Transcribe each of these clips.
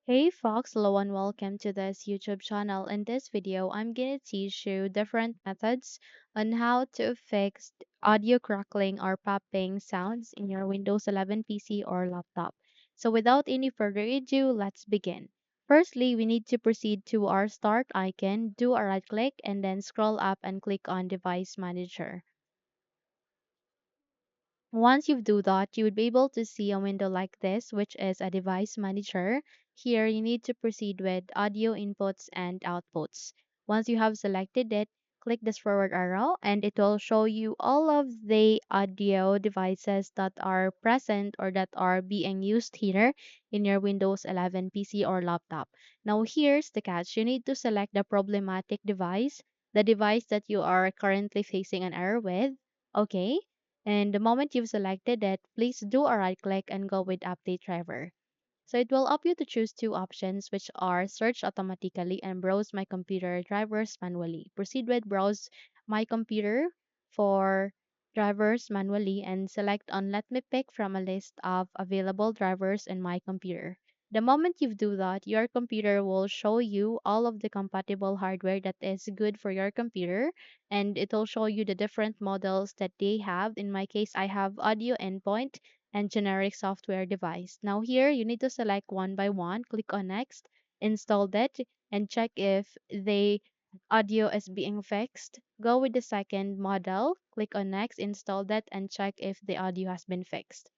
Hey Fox, hello and welcome to this YouTube channel. In this video, I'm going to teach you different methods on how to fix audio crackling or popping sounds in your Windows 11 PC or laptop. So without any further ado, let's begin. Firstly, we need to proceed to our start icon, do a right click, and then scroll up and click on Device Manager. Once you do that, you would be able to see a window like this, which is a device manager. Here, you need to proceed with audio inputs and outputs. Once you have selected it, click this forward arrow and it will show you all of the audio devices that are present or that are being used here in your Windows 11 PC or laptop. Now, here's the catch. You need to select the problematic device, the device that you are currently facing an error with. Okay, and the moment you've selected it, please do a right click and go with Update Driver. So it will opt you to choose two options, which are Search Automatically and Browse My Computer Drivers Manually. Proceed with Browse My Computer for drivers manually and select on Let me pick from a list of available drivers in my computer. The moment you do that, your computer will show you all of the compatible hardware that is good for your computer, and it will show you the different models that they have. In my case, I have audio endpoint and generic software device. Now here, you need to select one by one, click on next, install that, and check if the audio is being fixed. Go with the second model, click on next, install that, and check if the audio has been fixed.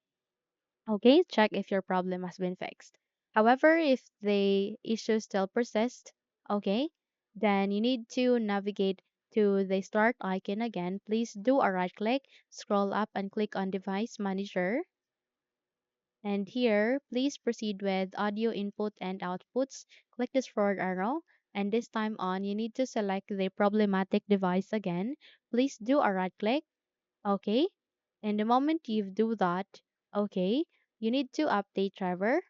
Okay, check if your problem has been fixed. However, if the issue still persists, okay, then you need to navigate to the start icon again. Please do a right click, scroll up and click on device manager. And here, please proceed with audio input and outputs. Click this forward arrow. And this time on, you need to select the problematic device again. Please do a right click. Okay. And the moment you do that, okay, you need to update driver.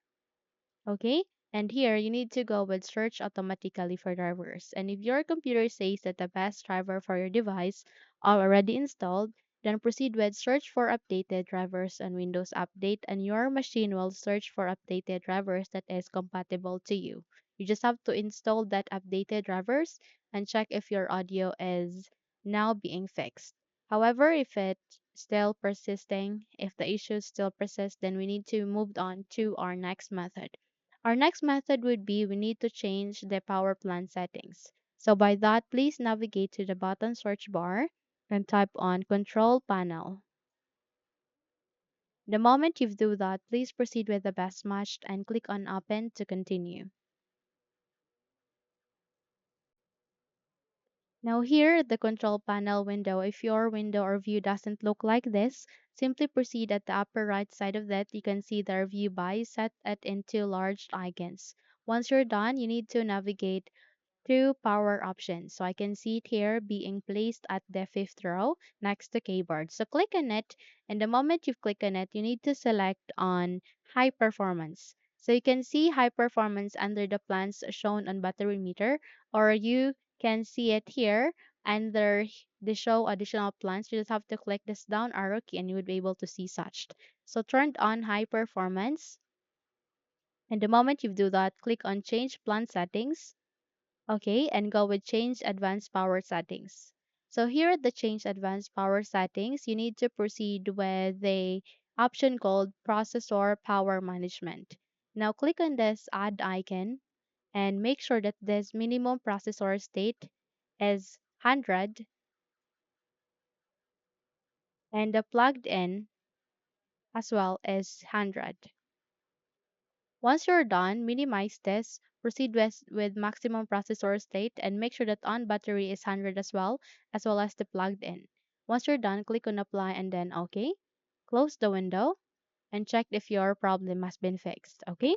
Okay. And here you need to go with search automatically for drivers. And if your computer says that the best driver for your device are already installed, then proceed with search for updated drivers on Windows Update and your machine will search for updated drivers that is compatible to you. You just have to install that updated drivers and check if your audio is now being fixed. However, if it's still persisting, if the issue still persists, then we need to move on to our next method. Our next method would be we need to change the power plan settings. So by that, please navigate to the bottom search bar and type on Control Panel. The moment you do that, please proceed with the best matched and click on Open to continue. Now here at the control panel window, if your window or view doesn't look like this, simply proceed at the upper right side of that. You can see the review by set it into large icons. Once you're done, you need to navigate two power options. So I can see it here being placed at the fifth row next to keyboard. So click on it, and the moment you click on it, you need to select on high performance. So you can see high performance under the plans shown on battery meter, or you can see it here under the show additional plans. You just have to click this down arrow key and you would be able to see such. So turned on high performance, and the moment you do that, click on change plan settings. Okay, and go with change advanced power settings. So here at the change advanced power settings, you need to proceed with the option called processor power management. Now click on this add icon and make sure that this minimum processor state is 100 and the plugged in as well is 100. Once you're done, minimize this, proceed with maximum processor state, and make sure that on battery is 100 as well as the plugged in. Once you're done, click on apply and then OK. Close the window and check if your problem has been fixed. Okay.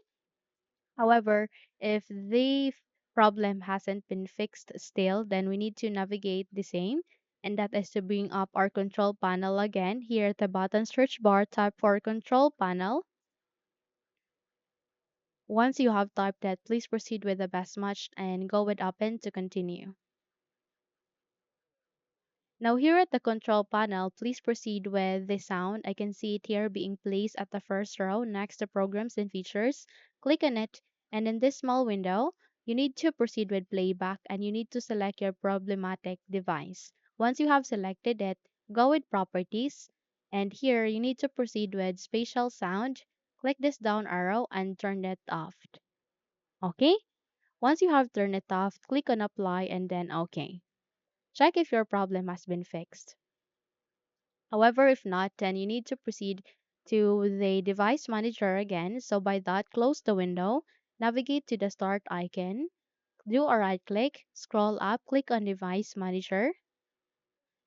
However, if the problem hasn't been fixed still, then we need to navigate the same. And that is to bring up our control panel again. Here at the bottom search bar, type for control panel. Once you have typed that, please proceed with the best match and go with open to continue. Now here at the control panel, please proceed with the sound. I can see it here being placed at the first row next to programs and features. Click on it And in this small window, you need to proceed with playback and you need to select your problematic device. Once you have selected it, go with properties. And here you need to proceed with spatial sound. Click this down arrow and turn it off. Okay? Once you have turned it off, click on apply and then OK. Check if your problem has been fixed. However, if not, then you need to proceed to the device manager again. So by that, close the window, navigate to the start icon, do a right click, scroll up, click on device manager.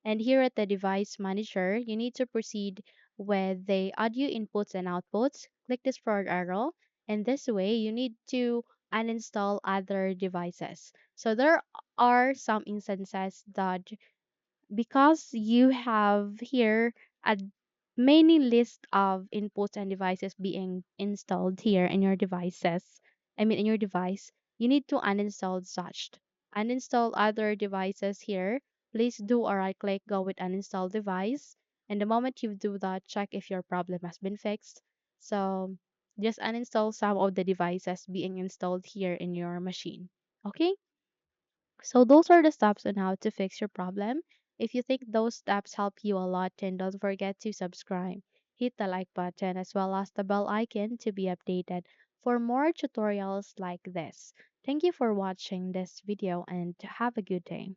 And here at the device manager, you need to proceed with the audio inputs and outputs. Click this forward arrow. And this way, you need to uninstall other devices. So there are some instances that because you have here a many list of inputs and devices being installed here in your devices, I mean in your device, you need to uninstall such. Uninstall other devices here. Please do a right click, go with uninstall device. And the moment you do that, check if your problem has been fixed. So just uninstall some of the devices being installed here in your machine. Okay? So those are the steps on how to fix your problem. If you think those steps help you a lot, then don't forget to subscribe. Hit the like button as well as the bell icon to be updated for more tutorials like this. Thank you for watching this video and have a good day.